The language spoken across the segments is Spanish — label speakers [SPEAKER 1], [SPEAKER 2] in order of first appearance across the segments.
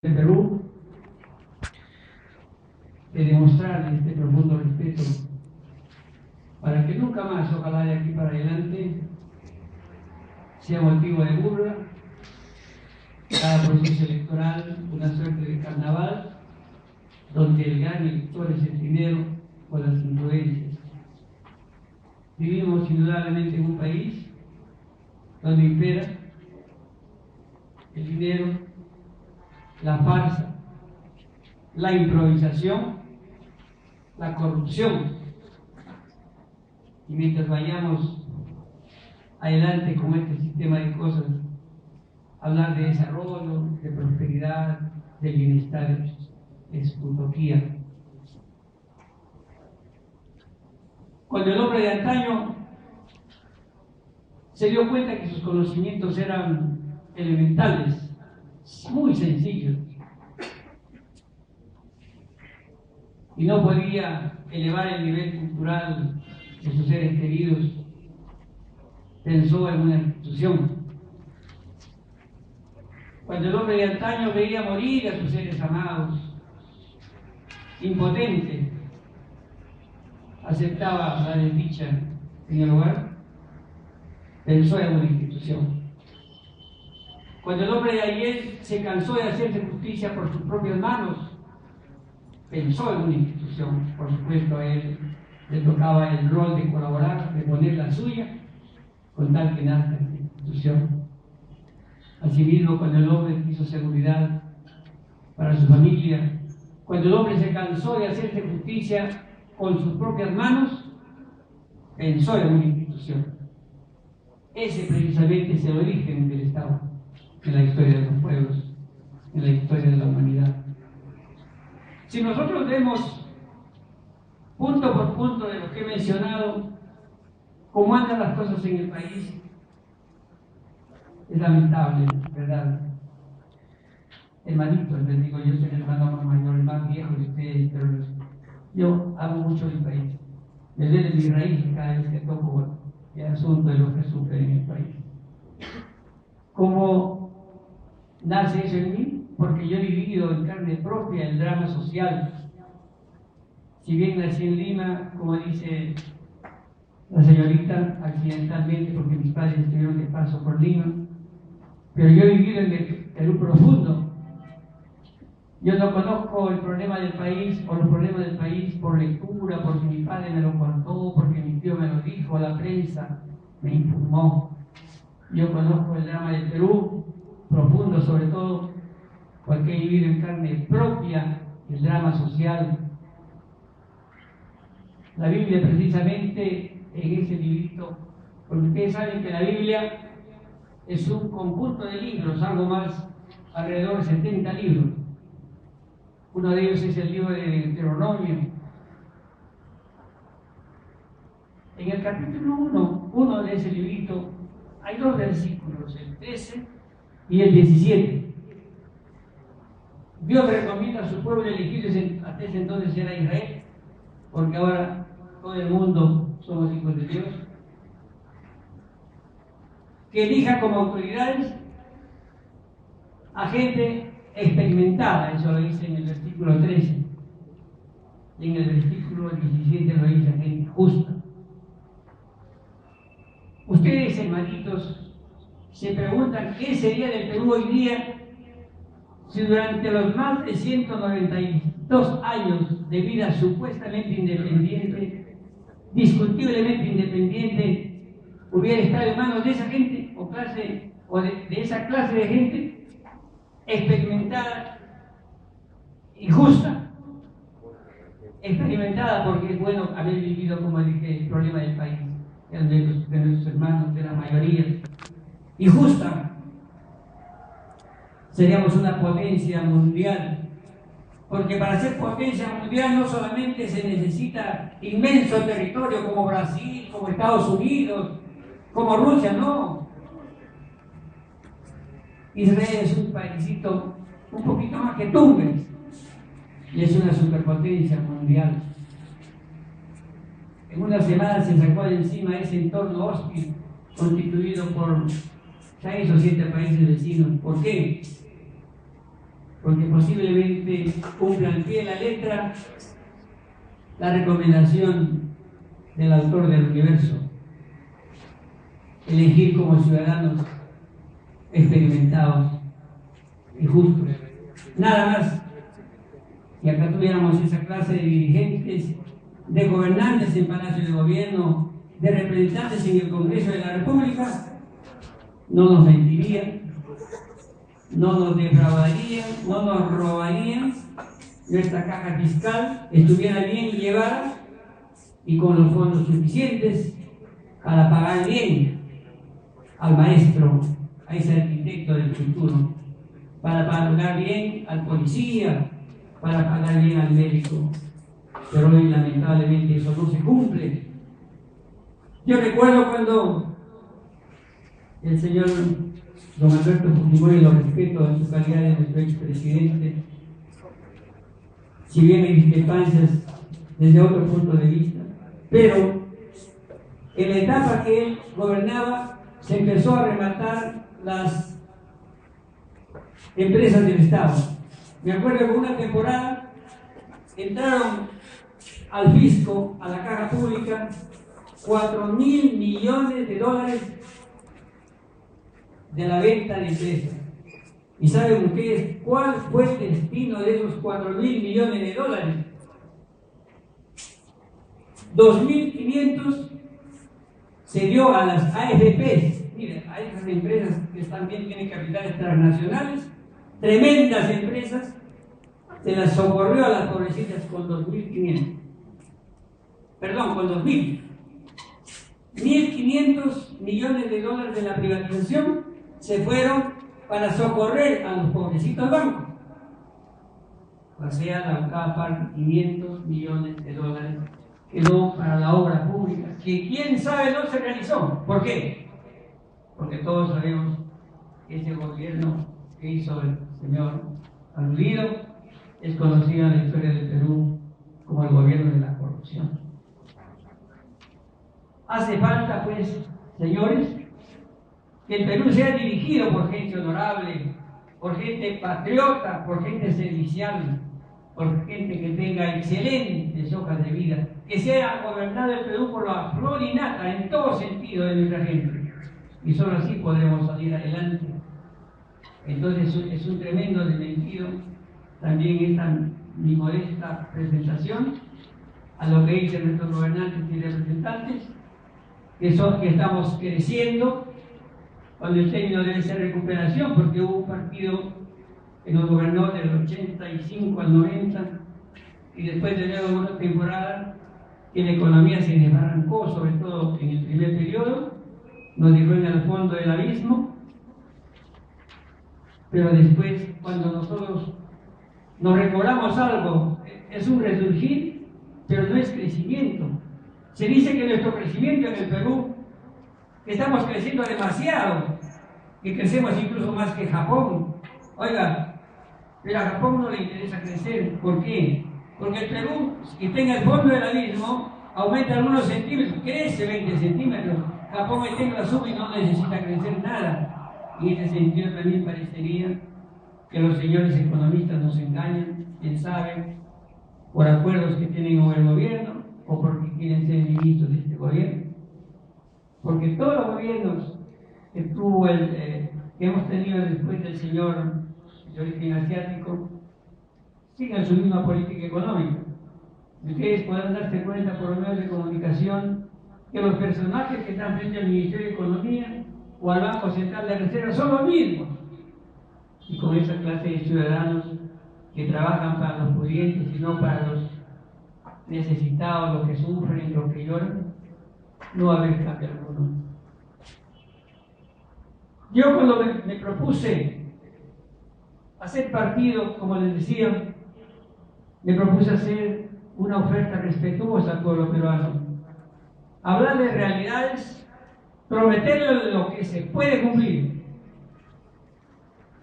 [SPEAKER 1] de Perú, de demostrar este profundo respeto para que nunca más, ojalá de aquí para adelante, sea motivo de burla cada proceso electoral, una suerte de carnaval, donde el gran elector es el dinero o las influencias. Vivimos indudablemente en un país donde impera el dinero, la farsa, la improvisación, la corrupción. Y mientras vayamos adelante con este sistema de cosas, hablar de desarrollo, de prosperidad, de bienestar, es utopía. Cuando el hombre de antaño se dio cuenta que sus conocimientos eran elementales, muy sencillos, y no podía elevar el nivel cultural de sus seres queridos, pensó en una institución. Cuando el hombre de antaño veía morir a sus seres amados, impotente, aceptaba la desdicha en el hogar, pensó en una institución. Cuando el hombre de ayer se cansó de hacerse justicia por sus propias manos, pensó en una institución. Por supuesto, a él le tocaba el rol de colaborar, de poner la suya, con tal que nazca esta institución. Asimismo, cuando el hombre quiso seguridad para su familia, cuando el hombre se cansó de hacerse justicia con sus propias manos, pensó en una institución. Ese precisamente es el origen del Estado, en la historia de los pueblos, en la historia de la humanidad. Si nosotros vemos punto por punto de lo que he mencionado, cómo andan las cosas en el país, es lamentable, ¿verdad? Hermanitos, les digo, yo soy el hermano más mayor, el más viejo de ustedes, pero yo amo mucho mi país. Me duele mi raíz cada vez que toco el asunto de lo que sufre en el país. ¿Cómo nace eso en mí? Porque yo he vivido en carne propia el drama social. Si bien nací en Lima, como dice la señorita, accidentalmente, porque mis padres estuvieron de paso por Lima, pero yo he vivido en el Perú profundo. Yo no conozco el problema del país o los problemas del país por lectura, porque mi padre me lo contó, porque mi tío me lo dijo, la prensa me informó. Yo conozco el drama del Perú profundo, sobre todo porque he vivido en carne propia el drama social. La Biblia, precisamente, en ese librito, porque ustedes saben que la Biblia es un conjunto de libros, algo más, alrededor de 70 libros. Uno de ellos es el libro de Deuteronomio. En el capítulo 1 de ese librito, hay dos versículos, el 13 y el 17. Dios recomienda a su pueblo elegido, hasta ese entonces era Israel, porque ahora todo el mundo somos hijos de Dios, que elija como autoridades a gente experimentada, eso lo dice en el versículo 13, y en el versículo 17 lo dice a gente justa. Ustedes, hermanitos, se preguntan qué sería del Perú hoy día si durante los más de 192 años de vida supuestamente independiente, discutiblemente independiente, hubiera estado en manos de esa gente o de esa clase de gente experimentada y justa. Experimentada porque es bueno haber vivido, como dije, el problema del país, de nuestros hermanos, de la mayoría, y justa. Seríamos una potencia mundial, porque para ser potencia mundial no solamente se necesita inmenso territorio como Brasil, como Estados Unidos, como Rusia, no. Israel es un paísito un poquito más que Túnez y es una superpotencia mundial. En una semana se sacó de encima ese entorno hostil constituido por 6 o 7 países vecinos. ¿Por qué? porque posiblemente cumpla al pie de la letra la recomendación del autor del universo: elegir como ciudadanos experimentados y justos. Nada más. Y acá tuviéramos esa clase de dirigentes, de gobernantes en Palacio de Gobierno, de representantes en el Congreso de la República, no nos mentirían, no nos defraudarían, no nos robarían, nuestra caja fiscal estuviera bien llevada y con los fondos suficientes para pagar bien al maestro, a ese arquitecto del futuro, para pagar bien al policía, para pagar bien al médico. Pero hoy lamentablemente eso no se cumple. Yo recuerdo cuando el señor don Alberto Fujimori, lo respeto en su calidad de nuestro expresidente, si bien hay discrepancias desde otro punto de vista, pero en la etapa que él gobernaba se empezó a rematar las empresas del Estado. Me acuerdo que una temporada entraron al fisco, a la caja pública, 4.000 millones de dólares de la venta de empresas. ¿Y saben ustedes cuál fue el destino de esos 4.000 millones de dólares? 2.500 se dio a las AFPs. Miren, a esas empresas que también tienen capitales transnacionales, tremendas empresas, se las socorrió a las pobrecitas con 2.500. Perdón, con 2.000. 1.500 millones de dólares de la privatización se fueron para socorrer a los pobrecitos bancos. O sea, la cada parte 500 millones de dólares quedó para la obra pública, que quién sabe no se realizó. ¿Por qué? Porque todos sabemos que ese gobierno que hizo el señor aludido es conocido en la historia del Perú como el gobierno de la corrupción. Hace falta, pues, señores, que el Perú sea dirigido por gente honorable, por gente patriota, por gente servicial, por gente que tenga excelentes hojas de vida, que sea gobernado el Perú por la flor y nata en todo sentido de nuestra gente. Y solo así podremos salir adelante. Entonces es un tremendo desmentido también esta mi modesta presentación a lo que dicen nuestros gobernantes y representantes, que estamos creciendo, cuando el término debe ser recuperación, porque hubo un partido que nos gobernó del 85 al 90 y después de luego una temporada que la economía se desbarrancó, sobre todo en el primer periodo, nos dejó en el fondo del abismo, pero después, cuando nosotros nos recobramos algo, es un resurgir, pero no es crecimiento. Se dice que nuestro crecimiento en el Perú, que estamos creciendo demasiado, que crecemos incluso más que Japón. Oiga, pero a Japón no le interesa crecer. ¿Por qué? Porque el Perú, que está en el fondo del abismo, aumenta algunos centímetros, crece 20 centímetros. Japón está en la suma y no necesita crecer nada. Y en ese sentido también parecería que los señores economistas nos engañan, quién sabe, por acuerdos que tienen con el gobierno o porque quieren ser ministros de este gobierno. Porque todos los gobiernos que hemos tenido después del señor de origen asiático siguen su misma política económica. Y ustedes podrán darse cuenta por los medios de comunicación que los personajes que están frente al Ministerio de Economía o al Banco Central de Reserva son los mismos. Y con esa clase de ciudadanos que trabajan para los pudientes y no para los necesitados, los que sufren, los que lloran, no va a haber cambio alguno. Yo cuando me propuse hacer partido, como les decía, me propuse hacer una oferta respetuosa al pueblo peruano, hablar de realidades, prometerle lo que se puede cumplir.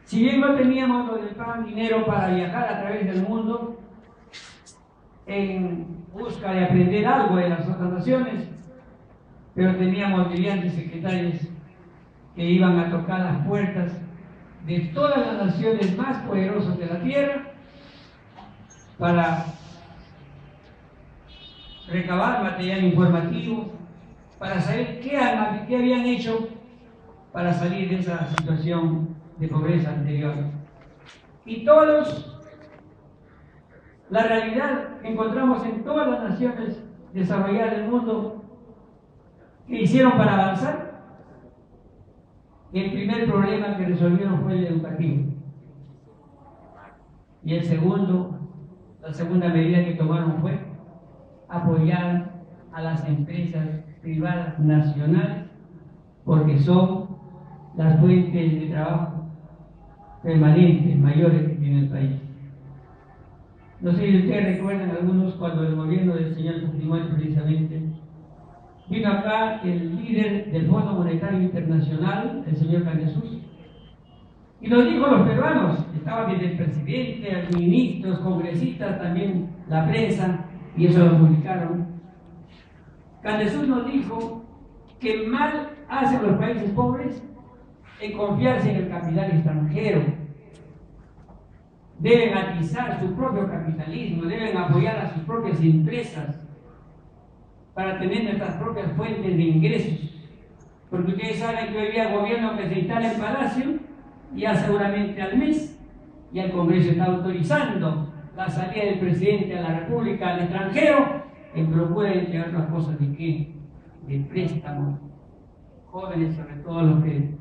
[SPEAKER 1] Si bien no teníamos lo del pan, dinero para viajar a través del mundo en busca de aprender algo de las otras naciones, pero teníamos brillantes secretarios que iban a tocar las puertas de todas las naciones más poderosas de la tierra para recabar material informativo, para saber qué habían hecho para salir de esa situación de pobreza anterior. Y todos, la realidad que encontramos en todas las naciones desarrolladas del mundo, que hicieron para avanzar, el primer problema que resolvieron fue el educativo. Y la segunda medida que tomaron fue apoyar a las empresas privadas nacionales, porque son las fuentes de trabajo permanentes mayores que tiene el país. No sé si ustedes recuerdan algunos cuando el gobierno del señor Fujimori precisamente vino acá el líder del Fondo Monetario Internacional, el señor Candesus, y nos dijo a los peruanos, estaban desde el presidente, los ministros, congresistas, también la prensa, y eso lo publicaron. Candesus nos dijo que mal hacen los países pobres en confiarse en el capital extranjero. Deben atizar su propio capitalismo, deben apoyar a sus propias empresas para tener nuestras propias fuentes de ingresos. Porque ustedes saben que hoy día el gobierno que se instala en Palacio, ya seguramente al mes, ya el Congreso está autorizando la salida del presidente de la República al extranjero en procura de entregar las cosas de qué, de préstamos, jóvenes, sobre todo los que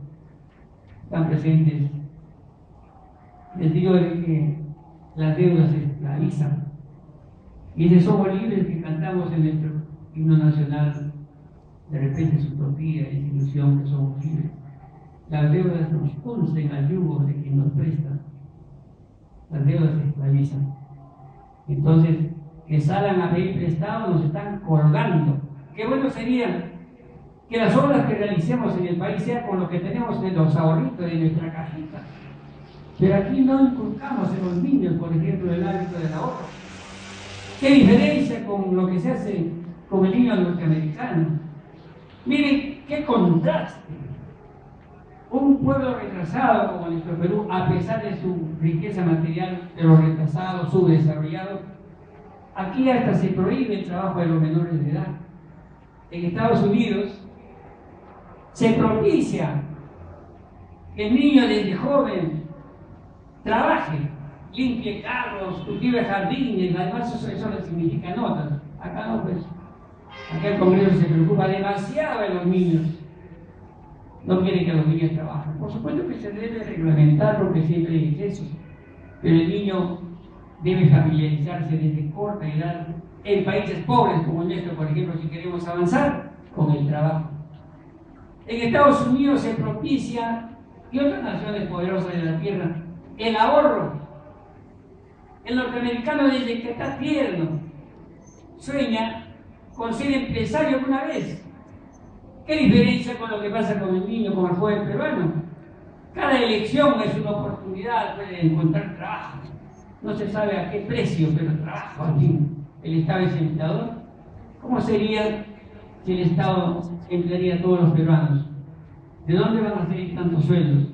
[SPEAKER 1] están presentes. Les digo de que las deudas se esclavizan. Y ese somos libres que cantamos en nuestro himno nacional, de repente es utopía, es ilusión que somos libres. Las deudas nos uncen al yugo de quien nos presta. Las deudas se esclavizan. Entonces, que salgan a pedir prestado, nos están colgando. Qué bueno sería que las obras que realicemos en el país sean con lo que tenemos en los ahorritos de nuestra cajita. Pero aquí no inculcamos en los niños, por ejemplo, el hábito del ahorro. ¿Qué diferencia con lo que se hace con el niño norteamericano? Miren, qué contraste. Un pueblo retrasado como nuestro Perú, a pesar de su riqueza material, de los retrasados, subdesarrollados, aquí hasta se prohíbe el trabajo de los menores de edad. En Estados Unidos se propicia que el niño desde joven trabaje, limpie carros, cultive jardines, además eso le significa notas. Acá no, pues, acá el Congreso se preocupa demasiado de los niños. No quiere que los niños trabajen. Por supuesto que se debe reglamentar porque siempre es eso, pero el niño debe familiarizarse desde corta edad en países pobres como el nuestro, por ejemplo, si queremos avanzar con el trabajo. En Estados Unidos se propicia, y otras naciones poderosas de la tierra, el ahorro. El norteamericano desde que está tierno sueña con ser empresario alguna vez. ¿Qué diferencia con lo que pasa con el niño, con el joven peruano? Cada elección es una oportunidad de encontrar trabajo. No se sabe a qué precio, pero trabajo al fin. El Estado es empleador. ¿Cómo sería si el Estado emplearía a todos los peruanos? ¿De dónde van a salir tantos sueldos?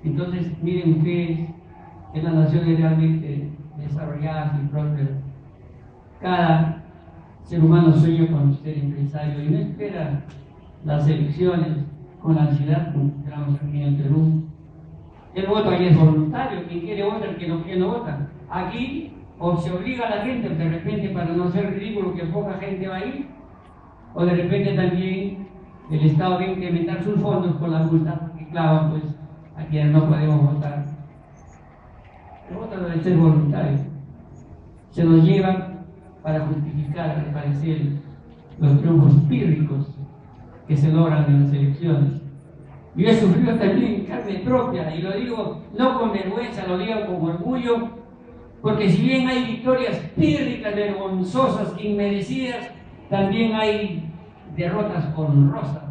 [SPEAKER 1] Entonces, miren ustedes, en las naciones realmente desarrolladas y prósperas, cada ser humano sueña con ser empresario y no espera las elecciones con la ansiedad que tenemos aquí en Perú. El voto aquí es voluntario, quien quiere vota, el que no quiere no vota. Aquí o se obliga a la gente de repente para no ser ridículo que poca gente va a ir, o de repente también el Estado tiene que incrementar sus fondos con la multa que clavan pues a quienes no podemos votar. El voto debe ser voluntario. Se nos lleva para justificar, al parecer, los triunfos pírricos que se logran en las elecciones. Yo he sufrido también en carne propia, y lo digo no con vergüenza, lo digo con orgullo, porque si bien hay victorias pírricas, vergonzosas, inmerecidas, también hay derrotas honrosas,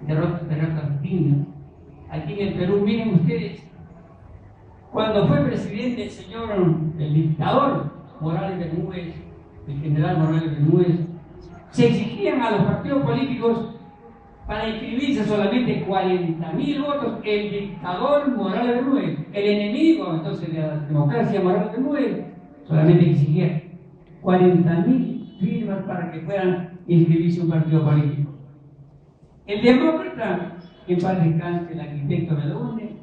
[SPEAKER 1] derrotas dignas. Aquí en el Perú, miren ustedes, cuando fue presidente el dictador Morales Bermúdez, el general Morales Bermúdez, se exigían a los partidos políticos para inscribirse solamente 40.000 votos, el dictador Morales Bermúdez, el enemigo entonces de la democracia Morales Bermúdez, solamente exigía 40.000 firmas para que puedan inscribirse un partido político. El demócrata, en paz descanse, el arquitecto Melone,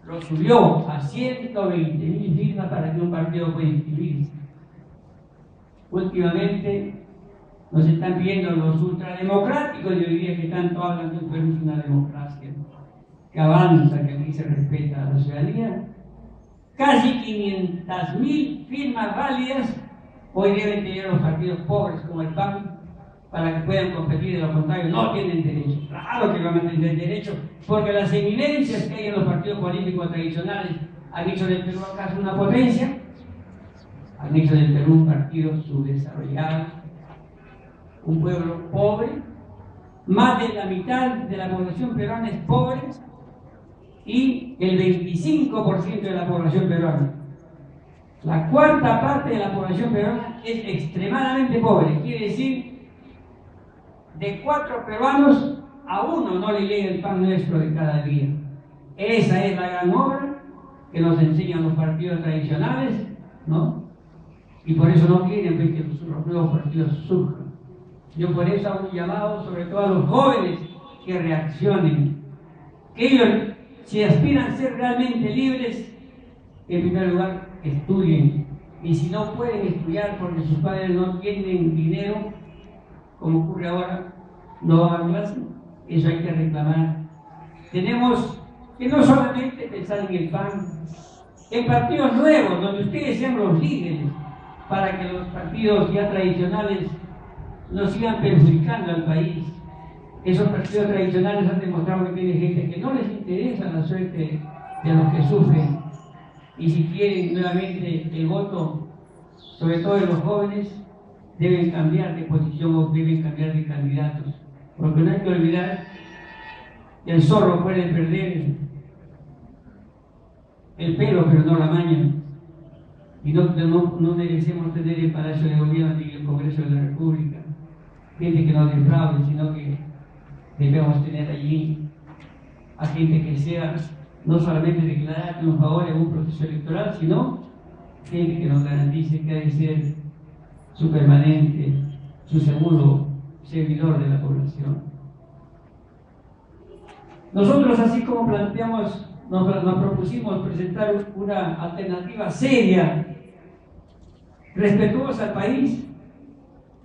[SPEAKER 1] lo subió a 120.000 firmas para que un partido pueda inscribirse. Últimamente nos están viendo los ultrademocráticos, yo diría que tanto hablan de un Perú es una democracia que avanza, que aquí se respeta a la ciudadanía. Casi 500.000 firmas válidas hoy deben tener los partidos pobres como el PAN para que puedan competir, de lo contrario no tienen derecho. Claro que van a tener derecho, porque las eminencias que hay en los partidos políticos tradicionales han hecho del Perú acaso una potencia, han hecho del Perú un partido subdesarrollado, un pueblo pobre, más de la mitad de la población peruana es pobre y el 25% de la población peruana. La cuarta parte de la población peruana es extremadamente pobre, quiere decir, de 4 peruanos a 1 no le llega el pan nuestro de cada día. Esa es la gran obra que nos enseñan los partidos tradicionales, ¿no? Y por eso no quieren ver que los nuevos partidos surjan. Yo por eso hago un llamado sobre todo a los jóvenes que reaccionen, que ellos, si aspiran a ser realmente libres, en primer lugar estudien, y si no pueden estudiar porque sus padres no tienen dinero, como ocurre ahora, no van a clase, eso hay que reclamar. Tenemos que no solamente pensar en el PAN, en partidos nuevos, donde ustedes sean los líderes, para que los partidos ya tradicionales no sigan perjudicando al país. Esos partidos tradicionales han demostrado que tiene gente que no les interesa la suerte de los que sufren, y si quieren nuevamente el voto, sobre todo de los jóvenes, deben cambiar de posición o deben cambiar de candidatos, porque no hay que olvidar que el zorro puede perder el pelo pero no la maña, y no merecemos tener el Palacio de Gobierno ni el Congreso de la República gente que nos defraude, sino que debemos tener allí a gente que sea no solamente declarar un favor en un proceso electoral, sino gente que nos garantice que ha de ser su permanente, su seguro servidor de la población. Nosotros, así como planteamos, nos propusimos presentar una alternativa seria, respetuosa al país.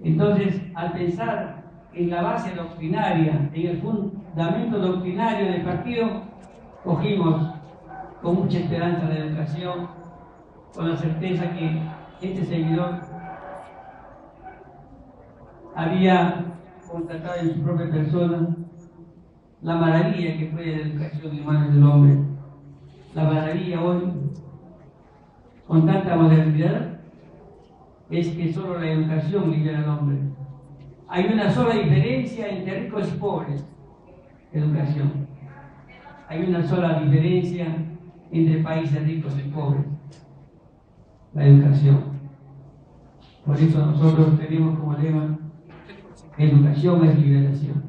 [SPEAKER 1] Entonces, al pensar en la base doctrinaria, en el fundamento doctrinario del partido, cogimos con mucha esperanza la educación, con la certeza que este servidor había constatado en su propia persona la maravilla que fue la educación en manos del hombre. La maravilla hoy, con tanta modernidad, es que solo la educación libera al hombre. Hay una sola diferencia entre ricos y pobres: educación. Hay una sola diferencia entre países ricos y pobres: la educación. Por eso nosotros tenemos como lema: educación es liberación.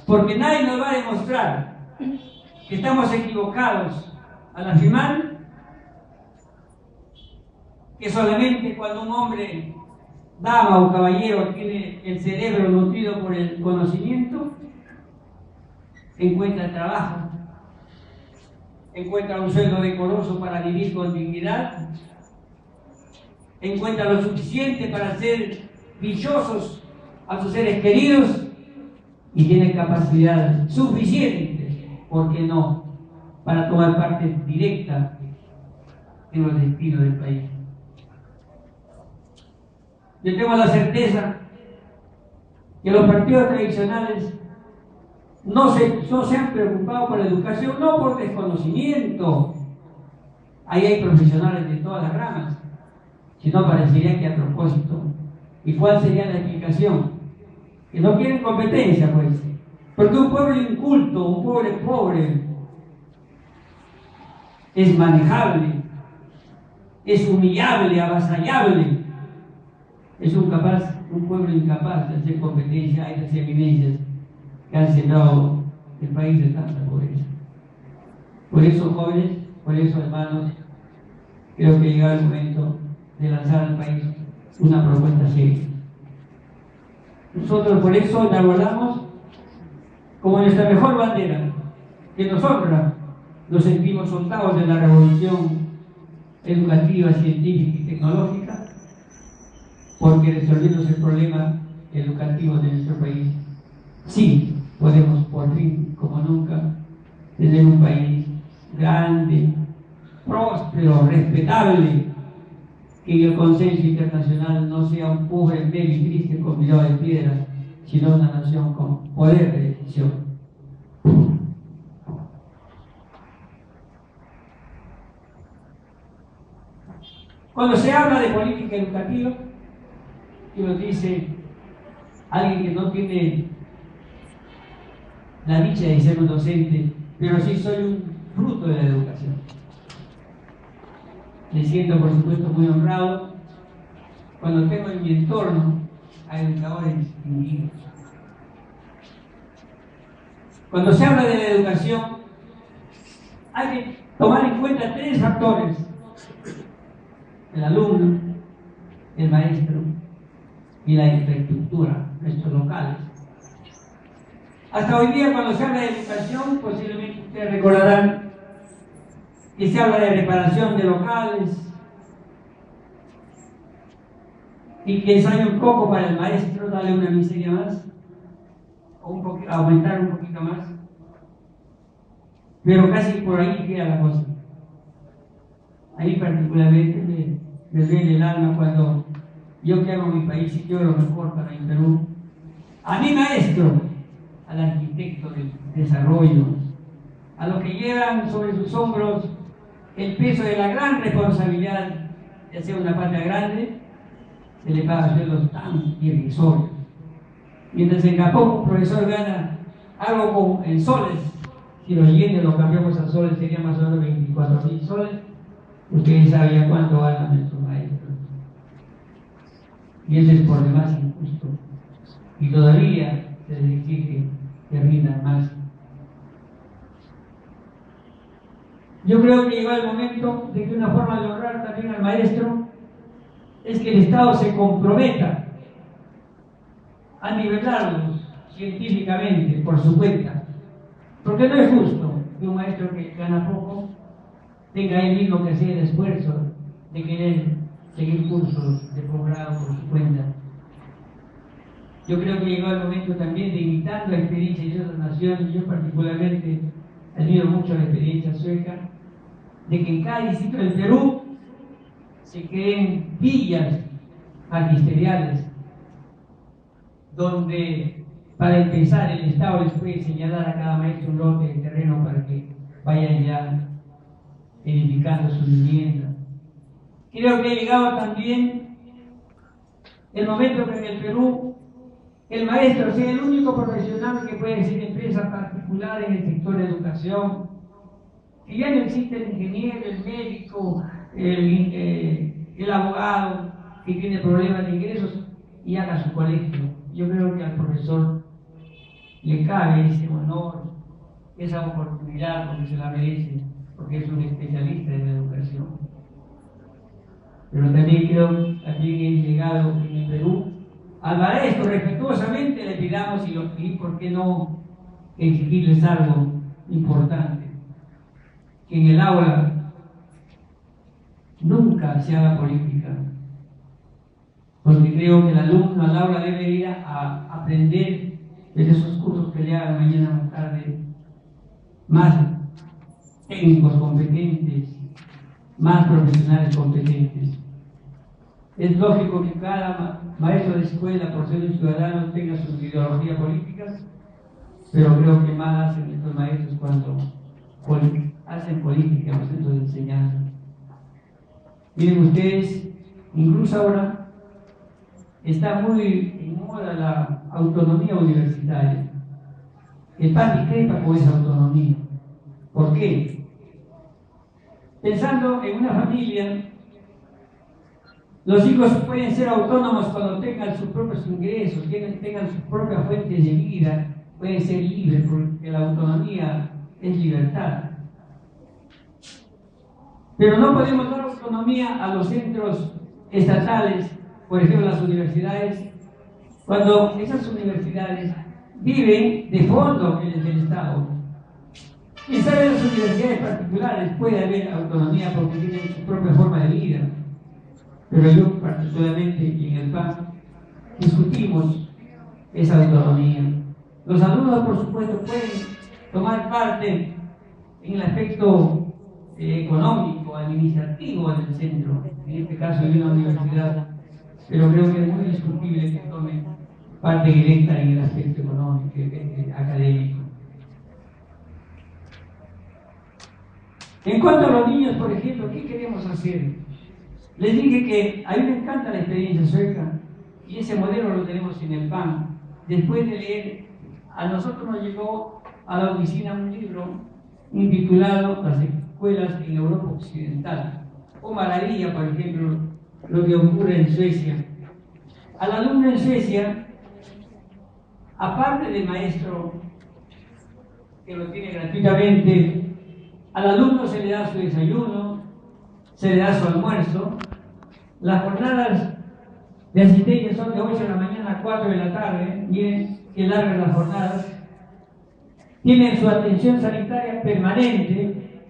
[SPEAKER 1] Porque nadie nos va a demostrar que estamos equivocados al afirmar que solamente cuando un hombre, dama o caballero, tiene el cerebro nutrido por el conocimiento, encuentra trabajo, encuentra un sueldo decoroso para vivir con dignidad, encuentra lo suficiente para ser dichosos a sus seres queridos y tiene capacidad suficiente, ¿por qué no?, para tomar parte directa en los destinos del país. Yo tengo la certeza que los partidos tradicionales no se han preocupado por la educación, no por desconocimiento. Ahí hay profesionales de todas las ramas, sino parecería que a propósito. ¿Y cuál sería la explicación? Que no quieren competencia, pues. Porque un pueblo inculto, un pueblo pobre, es manejable, es humillable, avasallable. Es un pueblo incapaz de hacer competencia a esas eminencias que han sembrado el país de tanta pobreza. Por eso, jóvenes, por eso, hermanos, creo que llega el momento de lanzar al país una propuesta seria. Nosotros por eso la abordamos como nuestra mejor bandera, que nos honra. Nos sentimos soldados de la revolución educativa, científica y tecnológica, porque resolvimos el problema educativo de nuestro país. Sí, podemos por fin, como nunca, tener un país grande, próspero, respetable, que en el consenso internacional no sea un pobre, débil y triste convidado de piedra, sino una nación con poder de decisión. Cuando se habla de política educativa, y nos dice alguien que no tiene la dicha de ser un docente, pero sí soy un fruto de la educación. Me siento, por supuesto, muy honrado cuando tengo en mi entorno a educadores distinguidos. Cuando se habla de la educación, hay que tomar en cuenta tres factores: el alumno, el maestro y la infraestructura, nuestros locales. Hasta hoy día, cuando se habla de educación, posiblemente ustedes recordarán que se habla de reparación de locales y que sale un poco para el maestro, darle una miseria más, o aumentar un poquito más, pero casi por ahí queda la cosa. Ahí particularmente me duele el alma cuando yo que amo mi país y quiero lo mejor para el Perú, a mi maestro, al arquitecto del desarrollo, a los que llevan sobre sus hombros el peso de la gran responsabilidad de hacer una patria grande, se le paga sueldos tan irrisorios. Mientras en Japón un profesor gana algo en soles, si los yenes lo cambiamos a soles sería más o menos 24.000 soles, ustedes saben cuánto ganan nuestros maestros. Y eso es por demás injusto. Y todavía se les exige que rindan más. Yo creo que llegó el momento de que una forma de honrar también al maestro es que el Estado se comprometa a nivelarlos científicamente por su cuenta. Porque no es justo que un maestro que gana poco tenga él mismo que hacer el esfuerzo de querer seguir cursos de posgrado por su cuenta. Yo creo que llegó el momento también de, imitando la experiencia de otras naciones, yo particularmente admiro mucho la experiencia sueca, de que en cada distrito del Perú se creen villas magisteriales, donde para empezar el Estado les puede señalar a cada maestro un lote de terreno para que vayan ya edificando su vivienda. Creo que ha llegado también el momento que en el Perú el maestro sea el único profesional que puede ser empresa particular en el sector de educación, que ya no existe el ingeniero, el médico, el abogado que tiene problemas de ingresos y haga su colegio. Yo creo que al profesor le cabe ese honor, esa oportunidad, porque se la merece, porque es un especialista en la educación. Pero también creo que también he llegado en el Perú al maestro, respetuosamente le pidamos y por qué no exigirles algo importante, que en el aula nunca se haga política, porque creo que el alumno al aula debe ir a aprender de esos cursos que le hagan mañana o tarde, más técnicos competentes, más profesionales competentes. Es lógico que cada maestro de escuela, por ser un ciudadano, tenga sus ideologías políticas, pero creo que más hacen estos maestros cuando hacen política en los centros de enseñanza. Miren ustedes, incluso ahora está muy en moda la autonomía universitaria. El PAN discrepa con esa autonomía. ¿Por qué? Pensando en una familia, los hijos pueden ser autónomos cuando tengan sus propios ingresos, tengan sus propias fuentes de vida, pueden ser libres, porque la autonomía es libertad. Pero no podemos dar autonomía a los centros estatales, por ejemplo las universidades, cuando esas universidades viven de fondo del Estado. Quizá en las universidades particulares puede haber autonomía porque tienen su propia forma de vida, pero yo particularmente en el PAN discutimos esa autonomía. Los alumnos, por supuesto, pueden tomar parte en el aspecto económico, administrativo del centro, en este caso de una universidad, pero creo que es muy discutible que tomen parte directa en el aspecto económico, académico. En cuanto a los niños, por ejemplo, ¿qué queremos hacer? Les dije que a mí me encanta la experiencia sueca y ese modelo lo tenemos en el PAN. Después de leer, a nosotros nos llegó a la oficina un libro intitulado Las escuelas en Europa Occidental. Oh maravilla, por ejemplo, lo que ocurre en Suecia. Al alumno en Suecia, aparte del maestro que lo tiene gratuitamente, al alumno se le da su desayuno, se le da su almuerzo. Las jornadas de asistencia son de 8 de la mañana a 4 de la tarde. Miren qué largas las jornadas. Tienen su atención sanitaria permanente.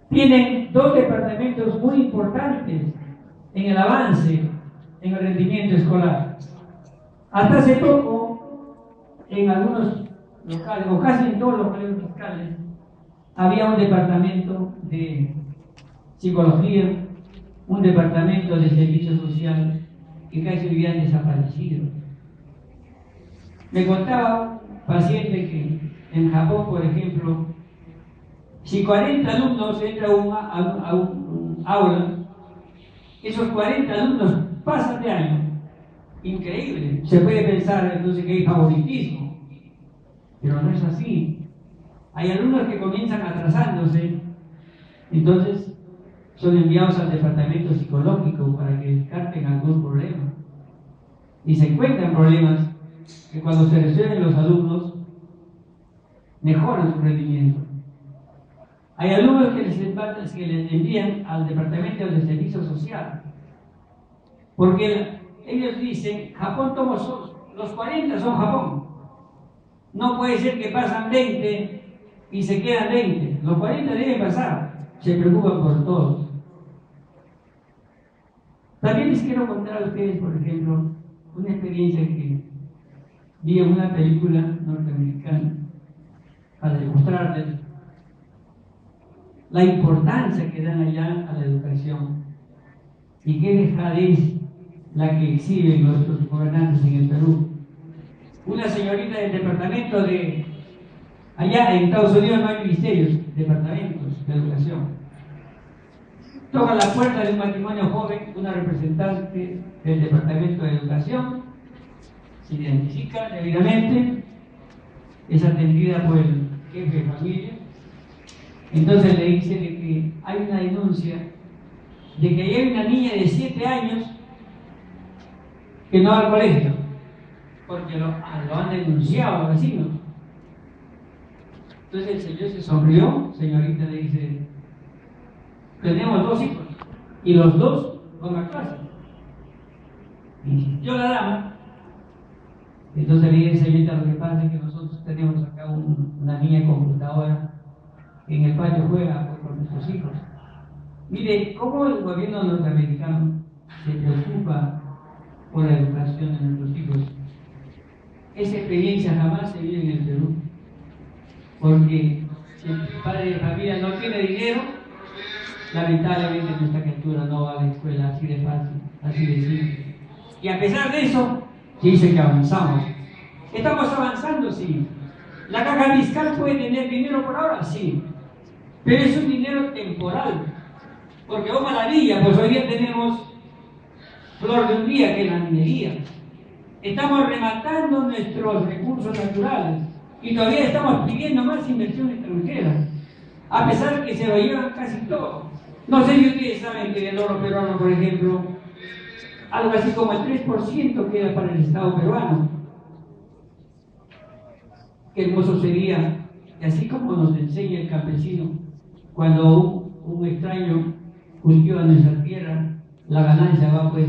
[SPEAKER 1] Tienen 2 departamentos muy importantes en el avance, en el rendimiento escolar. Hasta hace poco, en algunos locales, o casi en todos los colegios fiscales, había un departamento de psicología, un departamento de servicio social que casi habían desaparecido. Me contaba un paciente que en Japón, por ejemplo, si 40 alumnos entran a un aula, esos 40 alumnos pasan de año. Increíble. Se puede pensar entonces que hay favoritismo, pero no es así. Hay alumnos que comienzan atrasándose, entonces son enviados al departamento psicológico para que descarten algún problema. Y se encuentran problemas que cuando se resuelven los alumnos, mejoran su rendimiento. Hay alumnos que les envían al departamento de servicio social, porque ellos dicen, Japón toma los 40 son Japón. No puede ser que pasan 20 y se quedan 20. Los 40 deben pasar. Se preocupan por todos. También les quiero contar a ustedes, por ejemplo, una experiencia que vi en una película norteamericana para demostrarles la importancia que dan allá a la educación y qué dejadez la que exhiben nuestros gobernantes en el Perú. Una señorita del departamento de allá en Estados Unidos no hay ministerios, departamentos de educación. Toca la puerta de un matrimonio joven, una representante del departamento de educación, se identifica debidamente, es atendida por el jefe de familia. Entonces le dice de que hay una denuncia de que hay una niña de 7 años que no va al colegio, porque lo han denunciado a los vecinos. Entonces el señor se sonrió, señorita le dice, tenemos 2 hijos, y los 2 van a clase. Insistió la dama. Entonces le dije, señorita, lo que pasa es que nosotros tenemos acá una niña computadora que en el patio juega con nuestros hijos. Mire, cómo el gobierno norteamericano se preocupa por la educación de nuestros hijos. Esa experiencia jamás se vive en el Perú, porque si el padre de familia no tiene dinero, lamentablemente nuestra criatura no va a la escuela, así de fácil, así de simple. Y a pesar de eso, se dice que avanzamos. Estamos avanzando, sí. La caja fiscal puede tener dinero por ahora, sí, pero es un dinero temporal, porque oh maravilla, pues hoy día tenemos flor de un día, que es la minería. Estamos rematando nuestros recursos naturales y todavía estamos pidiendo más inversión extranjera, a pesar de que se lo llevan casi todo. No sé si ustedes saben que del oro peruano, por ejemplo, algo así como el 3% queda para el Estado peruano. qué hermoso sería, y así como nos enseña el campesino, cuando un extraño cultiva nuestra tierra, la ganancia va pues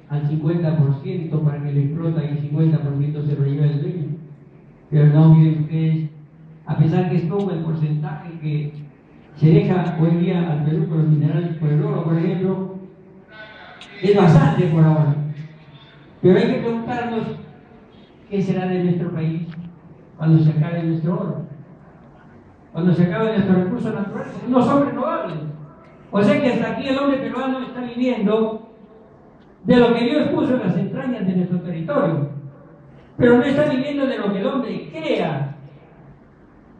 [SPEAKER 1] al 50% para que le explota y el 50% se lo lleva el dueño. Pero no, miren ustedes, a pesar que es poco el porcentaje que se deja hoy día al Perú por los minerales, por el oro, por ejemplo, es bastante por ahora. Pero hay que preguntarnos qué será de nuestro país cuando se acabe nuestro oro, cuando se acaben nuestros recursos naturales, no son renovables. O sea que hasta aquí el hombre peruano está viviendo de lo que Dios puso en las entrañas de nuestro territorio, pero no está viviendo de lo que el hombre crea,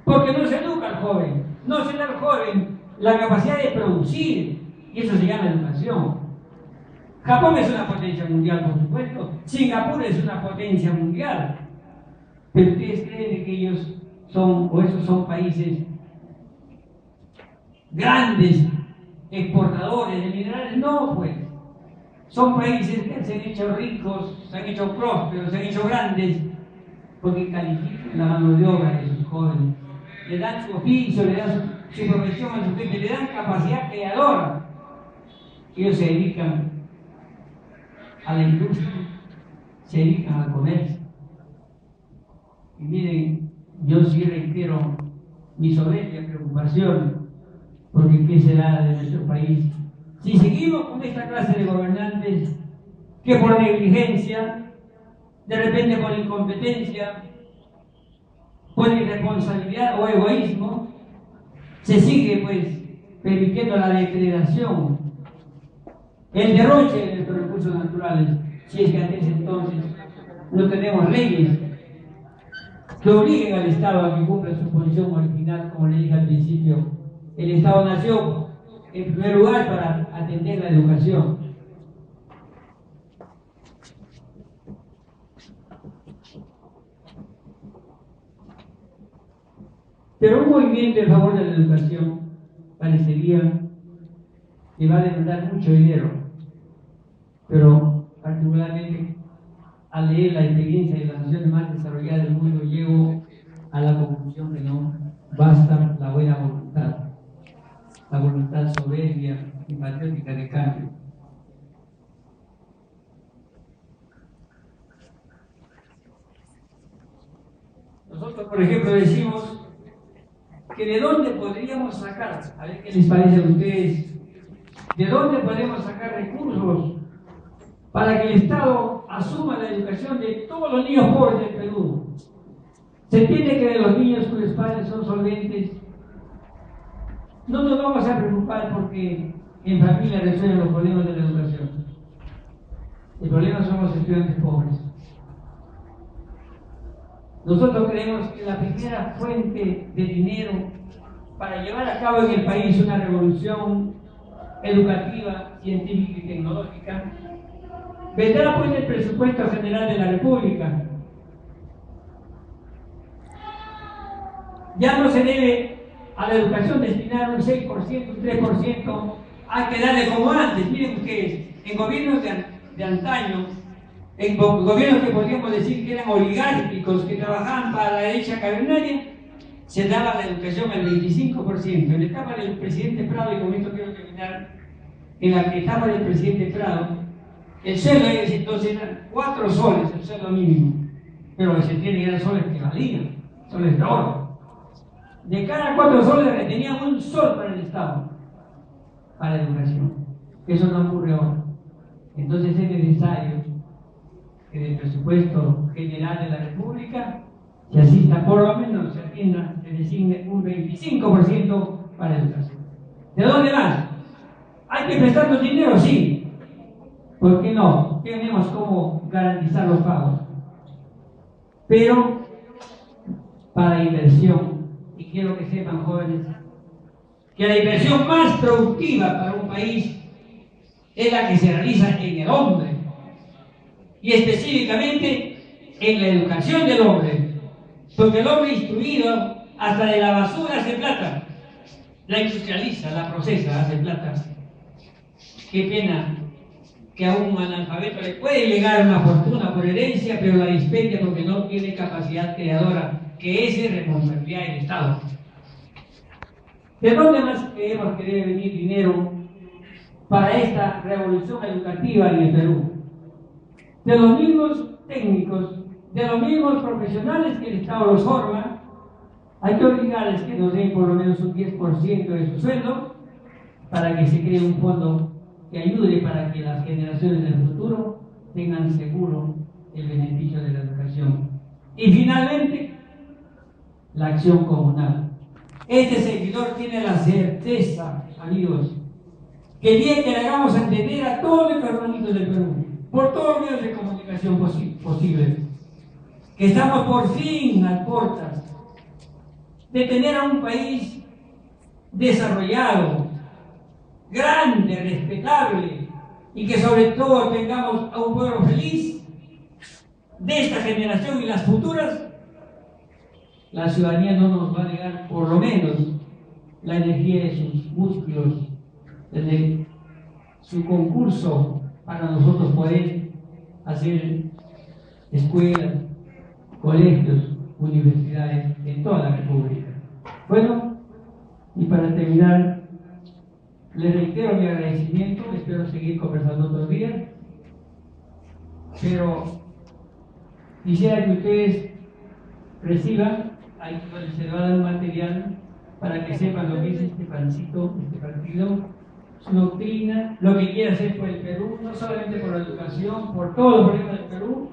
[SPEAKER 1] porque no se educa al joven, no se da al joven la capacidad de producir, y eso se llama educación. Japón es una potencia mundial, por supuesto, Singapur es una potencia mundial, pero ustedes creen que ellos son, o esos son países grandes exportadores de minerales. No, pues son países que se han hecho ricos, se han hecho prósperos, se han hecho grandes porque califican la mano de obra de sus jóvenes, le dan su oficio, le dan su profesión a su gente, le dan capacidad creadora. Ellos se dedican a la industria, se dedican al comercio. Y miren, yo sí reitero mi soberbia preocupación porque qué será de nuestro país si seguimos con esta clase de gobernantes que por negligencia, de repente por incompetencia, por irresponsabilidad o egoísmo, se sigue pues permitiendo la depredación, el derroche de nuestros recursos naturales, si es que hasta ese entonces no tenemos leyes que obliguen al Estado a que cumpla su posición original, como le dije al principio. El Estado nació en primer lugar para atender la educación. Pero un movimiento en favor de la educación parecería que va a demandar mucho dinero, pero particularmente al leer la experiencia de las naciones más desarrolladas del mundo llego a la conclusión que no basta la buena voluntad, la voluntad soberbia y patriótica de cambio. Nosotros, por ejemplo, decimos que de dónde podríamos sacar, a ver qué les parece a ustedes, de dónde podemos sacar recursos para que el Estado asuma la educación de todos los niños pobres del Perú. Se entiende que de los niños cuyos padres son solventes, no nos vamos a preocupar porque en familia resuelven los problemas de la educación. El problema son los estudiantes pobres. Nosotros creemos que la primera fuente de dinero para llevar a cabo en el país una revolución educativa, científica y tecnológica vendrá pues del presupuesto general de la República. Ya no se debe a la educación destinar un 6%, un 3%, hay que darle como antes. Miren ustedes, en gobiernos de antaño, en gobiernos que podríamos decir que eran oligárquicos, que trabajaban para la derecha cavernaria, se daba la educación al 25%. En la etapa del presidente Prado, y con esto quiero terminar, en la etapa del presidente Prado, el sueldo entonces eran 4 soles, el sueldo mínimo, pero se entiende que eran soles que valían, soles de oro. De cada 4 soles retenían un sol para el Estado, para la educación. Eso no ocurre ahora. Entonces es necesario que del presupuesto general de la República se asista, por lo menos se atienda, se designe un 25% para educación. ¿De dónde más? ¿Hay que prestarnos dinero? Sí. ¿Por qué no? Tenemos cómo garantizar los pagos. Pero para inversión, y quiero que sepan, jóvenes, que la inversión más productiva para un país es la que se realiza en el hombre, y específicamente en la educación del hombre, porque el hombre instruido hasta de la basura hace plata, la industrializa, la procesa, hace plata. Qué pena que a un analfabeto le puede llegar una fortuna por herencia, pero la dispendia porque no tiene capacidad creadora que esa es responsabilidad del Estado. ¿De dónde más creemos que debe venir dinero para esta revolución educativa en el Perú? De los mismos técnicos, de los mismos profesionales que el Estado los forma. Hay que obligarles que nos den por lo menos un 10% de su sueldo para que se cree un fondo que ayude para que las generaciones del futuro tengan seguro el beneficio de la educación. Y finalmente, la acción comunal. Este servidor tiene la certeza, amigos, que el día que le hagamos entender a todos los hermanitos del Perú, por todos los medios de comunicación posibles, que estamos por fin a puertas de tener a un país desarrollado, grande, respetable, y que sobre todo tengamos a un pueblo feliz de esta generación y las futuras, la ciudadanía no nos va a negar por lo menos la energía de sus músculos, desde su concurso para nosotros poder hacer escuelas, colegios, universidades en toda la República. Bueno, y para terminar, les reitero mi agradecimiento, espero seguir conversando otros días, pero quisiera que ustedes reciban, ahí se les va a dar un material para que sepan lo que es este partido, su doctrina, lo que quiere hacer por el Perú, no solamente por la educación, por todos los problemas del Perú,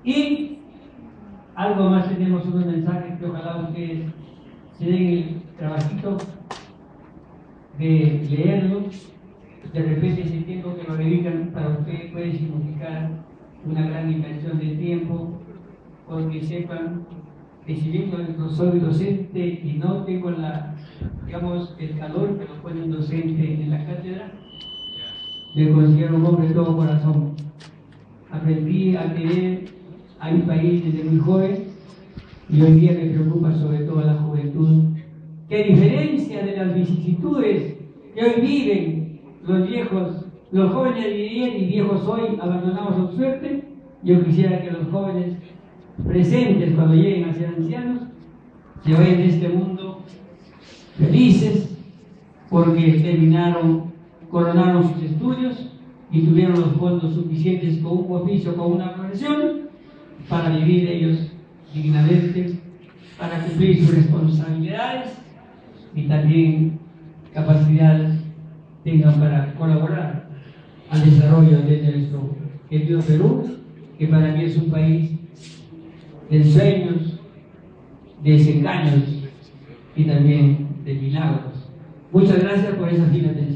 [SPEAKER 1] y algo más, tenemos unos mensajes que ojalá ustedes se den el trabajito de leerlos. De repente ese tiempo que lo dedican para ustedes puede significar una gran inversión de tiempo, porque sepan que si bien yo soy docente y no tengo el calor que nos pone un docente en la cátedra, me considero un hombre de todo corazón. Aprendí a querer a mi país desde muy joven y hoy día me preocupa sobre todo la juventud, que a diferencia de las vicisitudes que hoy viven los jóvenes de ayer y viejos hoy abandonados a su suerte, yo quisiera que los jóvenes presentes cuando lleguen a ser ancianos se vayan de este mundo felices porque coronaron sus estudios y tuvieron los fondos suficientes con un oficio, con una profesión para vivir ellos dignamente, para cumplir sus responsabilidades y también capacidad tengan para colaborar al desarrollo de nuestro querido Perú, que para mí es un país de sueños, de desengaños y también de milagros. Muchas gracias por esa fina atención.